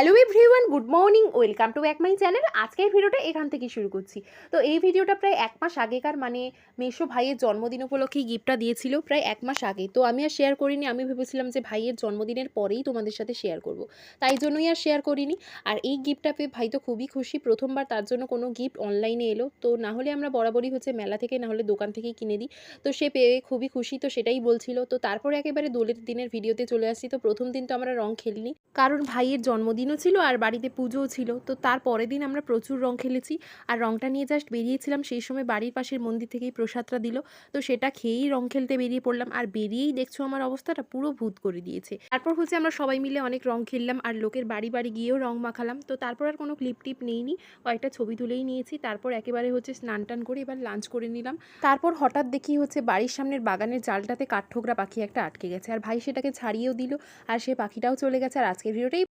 Hello everyone, good morning, welcome to back my channel. আজকের ভিডিওটা এখান থেকে শুরু করছি। তো এই ভিডিওটা প্রায় 1 মাস আগেকার, মানে মেসো ভাইয়ের জন্মদিন উপলক্ষেই গিফটটা দিয়েছিল প্রায় 1 মাস আগে। তো আমি আর শেয়ার করিনি, আমি ভেবেছিলাম যে ভাইয়ের জন্মদিনের পরেই তোমাদের সাথে শেয়ার করব, তাই জন্যই আর শেয়ার করিনি। আর এই গিফটটা পেয়ে ভাই তো খুবই খুশি, প্রথমবার তার জন্য কোনো গিফট অনলাইনে এলো। তো না হলে আমরা বরাবরই হচ্ছে মেলা থেকে না হলে দোকান থেকেই কিনে দিই। তো সে পেয়ে খুবই খুশি, তো সেটাই বলছিল। তো তারপরে একেবারে দোলের দিনের ভিডিওতে চলে আসছি। তো প্রথম দিন তো আমরা রং খেলিনি, কারণ ভাইয়ের জন্মদিনও ছিল আর বাড়িতে পুজোও ছিল। তো তার পরের দিন আমরা প্রচুর রং খেলেছি আর রংটা নিয়ে জাস্ট বেরিয়েছিলাম। সেই সময় বাড়ির পাশের মন্দির থেকেই প্রসাদটা দিল, তো সেটা খেয়েই রং খেলতে বেরিয়ে পড়লাম। আর বেরিয়েই দেখছো আমার অবস্থাটা পুরো ভূত করে দিয়েছে। তারপর হচ্ছে আমরা সবাই মিলে অনেক রং খেললাম আর লোকের বাড়ি বাড়ি গিয়েও রং মাখালাম। তো তারপর আর কোনো ক্লিপ টিপ নেইনি, কয়েকটা ছবি তুলেই নিয়েছি। তারপর একেবারে হচ্ছে স্নান টান করে এবার লাঞ্চ করে নিলাম। তারপর হঠাৎ দেখি হচ্ছে বাড়ির সামনের বাগানের জালটাতে কাঠঠোকরা পাখি একটা আটকে গেছে, আর ভাই সেটাকে ছাড়িয়েও দিল আর সে পাখিটাও চলে গেছে। আর আজকের ভিডিওটাই